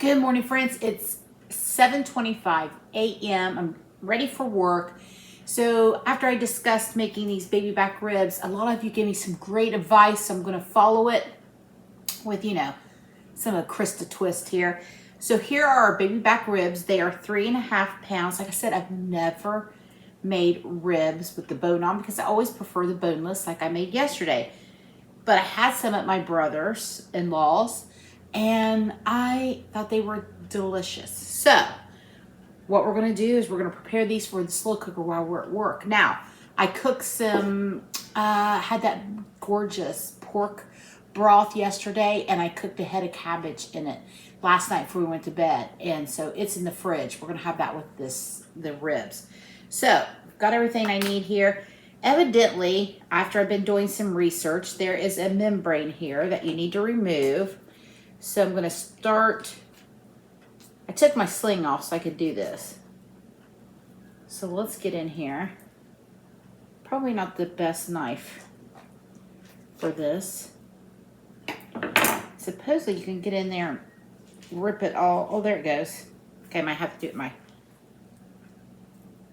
Good morning, friends. It's 7:25 a.m. I'm ready for work. So after I discussed making these baby back ribs, a lot of you gave me some great advice. So I'm going to follow it with, some of Krista twist here. So here are our baby back ribs. They are 3.5 pounds. Like I said, I've never made ribs with the bone on because I always prefer the boneless like I made yesterday. But I had some at my brother's in-laws and I thought they were delicious. So what we're gonna do is we're gonna prepare these for the slow cooker while we're at work. Now, I cooked some, had that gorgeous pork broth yesterday, and I cooked a head of cabbage in it last night before we went to bed. And so it's in the fridge. We're gonna have that with the ribs. So, got everything I need here. Evidently, after I've been doing some research, there is a membrane here that you need to remove. So I'm gonna start, I took my sling off so I could do this. So let's get in here. Probably not the best knife for this. Supposedly you can get in there and rip it all. Oh, there it goes. Okay, I might have to do it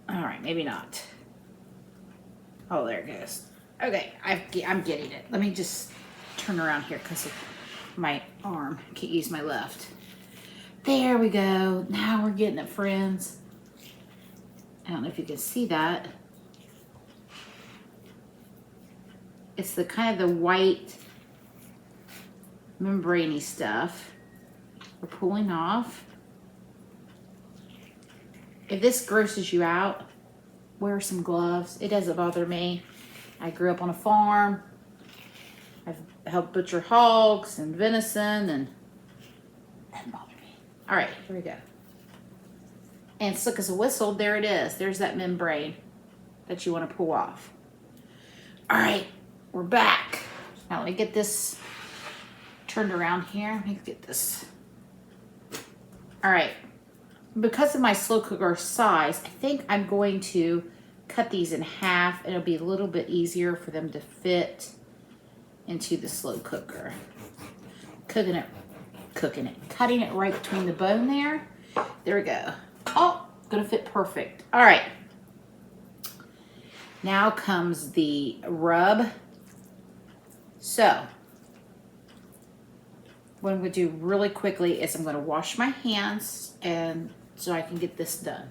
all right, maybe not. Oh, there it goes. Okay, I'm getting it. Let me just turn around here because of my arm. Can't use my left. There we go. Now we're getting it, friends. I don't know if you can see that. It's the kind of the white membraney stuff we're pulling off. If this grosses you out, wear some gloves. It doesn't bother me. I grew up on a farm. I've helped butcher hogs and venison, and it doesn't bother me. All right, here we go. And slick as a whistle, there it is. There's that membrane that you want to pull off. All right, we're back. Now let me get this turned around here. Let me get this. All right. Because of my slow cooker size, I think I'm going to cut these in half. It'll be a little bit easier for them to fit into the slow cooker. Cutting it right between the bone there. There we go. Oh, gonna fit perfect. All right. Now comes the rub. So, what I'm gonna do really quickly is I'm gonna wash my hands and so I can get this done.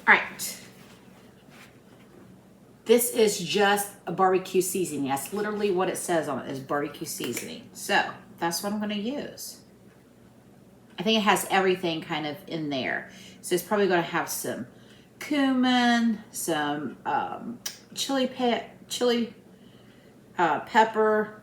All right. This is just a barbecue seasoning. That's literally what it says on it, is barbecue seasoning. So that's what I'm gonna use. I think it has everything kind of in there. So it's probably going to have some cumin, some chili pepper,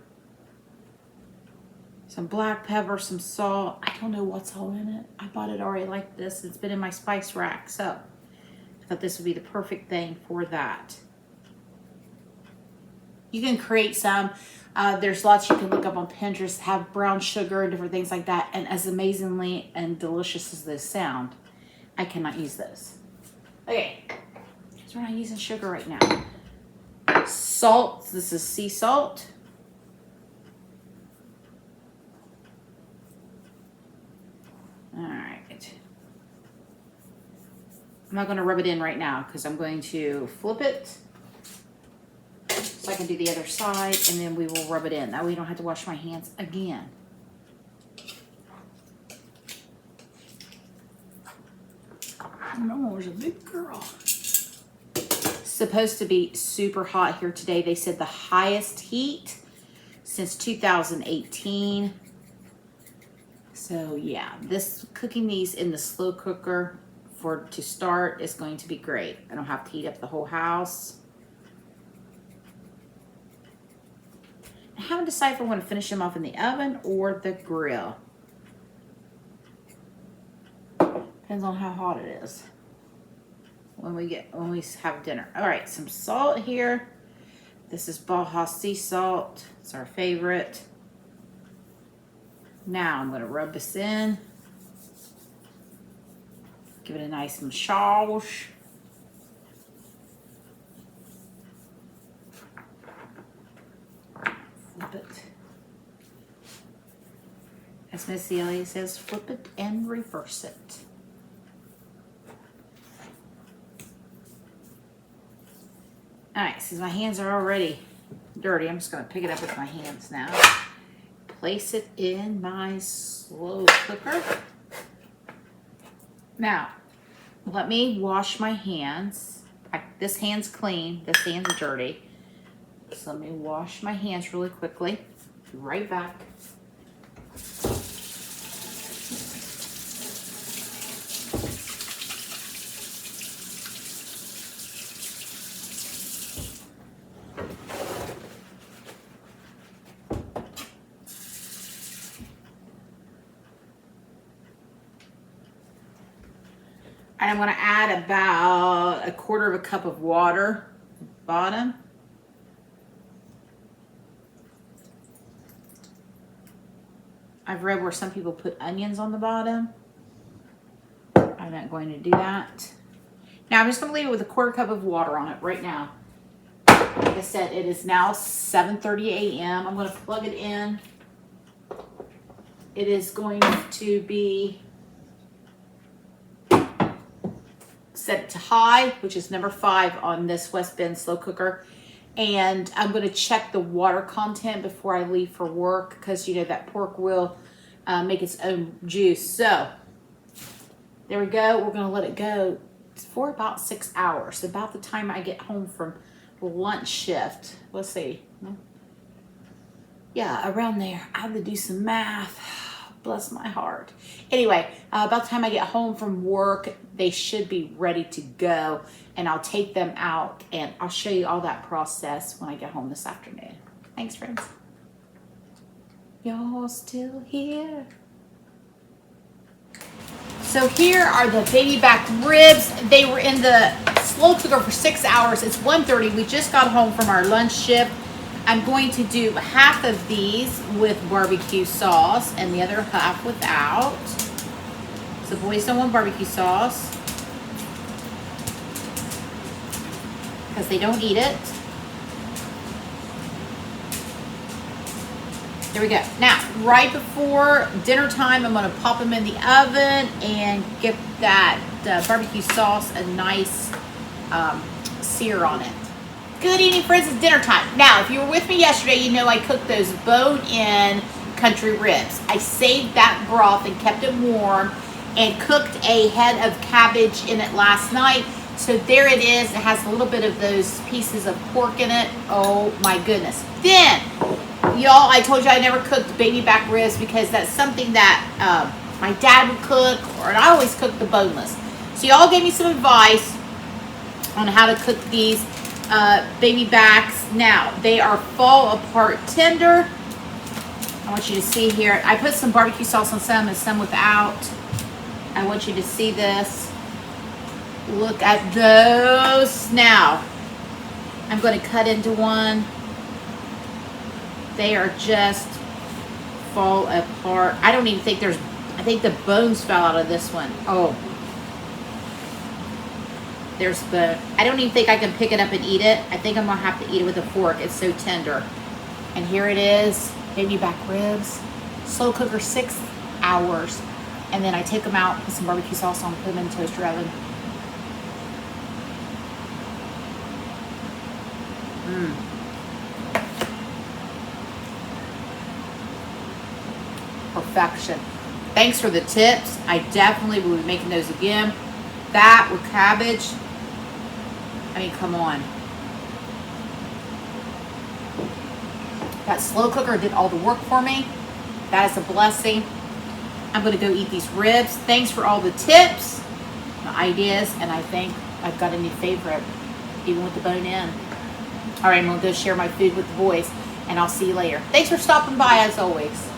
some black pepper, some salt. I don't know what's all in it. I bought it already like this. It's been in my spice rack. So I thought this would be the perfect thing for that. You can create some. There's lots you can look up on Pinterest, have brown sugar and different things like that. And as amazingly and delicious as they sound, I cannot use those. Okay, so we're not using sugar right now. Salt, this is sea salt. All right. I'm not gonna rub it in right now because I'm going to flip it. So I can do the other side, and then we will rub it in. That way you don't have to wash my hands again. No, there's a big girl. Supposed to be super hot here today. They said the highest heat since 2018. So yeah, cooking these in the slow cooker to start is going to be great. I don't have to heat up the whole house. I haven't decided if I want to finish them off in the oven or the grill. Depends on how hot it is when we have dinner. All right, some salt here. This is Baja sea salt. It's our favorite. Now I'm going to rub this in. Give it a nice massage. Flip it. As Miss Celia says, flip it and reverse it. Alright, since my hands are already dirty, I'm just going to pick it up with my hands now. Place it in my slow cooker. Now, let me wash my hands. This hand's clean, this hand's dirty. So let me wash my hands really quickly. Be right back. And I'm going to add about 1/4 cup of water at the bottom. I've read where some people put onions on the bottom. I'm not going to do that. Now I'm just going to leave it with 1/4 cup of water on it right now. Like I said, it is now 7:30 a.m. I'm going to plug it in. It is going to be set to high, which is number 5 on this West Bend slow cooker. And I'm going to check the water content before I leave for work, because you know that pork will make its own juice. So there we go. We're going to let it go for about 6 hours, about the time I get home from lunch shift. Let's see. Yeah, around there. I have to do some math. Bless my heart. Anyway, about the time I get home from work, they should be ready to go, and I'll take them out and I'll show you all that process when I get home this afternoon. Thanks, friends. Y'all still here? So here are the baby back ribs. They were in the slow cooker for 6 hours. It's 1:30. We just got home from our lunch shift. I'm going to do half of these with barbecue sauce and the other half without. So boys don't want barbecue sauce because they don't eat it. There we go. Now, right before dinner time, I'm going to pop them in the oven and get that barbecue sauce a nice sear on it. Good evening, friends. It's dinner time. Now, if you were with me yesterday, you know I cooked those bone-in country ribs. I saved that broth and kept it warm and cooked a head of cabbage in it last night. So there it is. It has a little bit of those pieces of pork in it. Oh my goodness. Then, y'all, I told you I never cooked baby back ribs because that's something that my dad would cook, and I always cook the boneless. So y'all gave me some advice on how to cook these baby backs. Now, they are fall apart tender. I want you to see here. I put some barbecue sauce on some and some without. I want you to see this. Look at those. Now, I'm going to cut into one. They are just fall apart. I don't even think there's, I think the bones fell out of this one. Oh. There's bone. I don't even think I can pick it up and eat it. I think I'm going to have to eat it with a fork. It's so tender. And here it is. Baby back ribs. Slow cooker 6 hours. And then I take them out, put some barbecue sauce on, put them in the toaster oven. Perfection. Thanks for the tips. I definitely will be making those again. That with cabbage. I mean, come on. That slow cooker did all the work for me. That is a blessing. I'm going to go eat these ribs. Thanks for all the tips, the ideas, and I think I've got a new favorite, even with the bone in. All right, I'm going to go share my food with the boys, and I'll see you later. Thanks for stopping by, as always.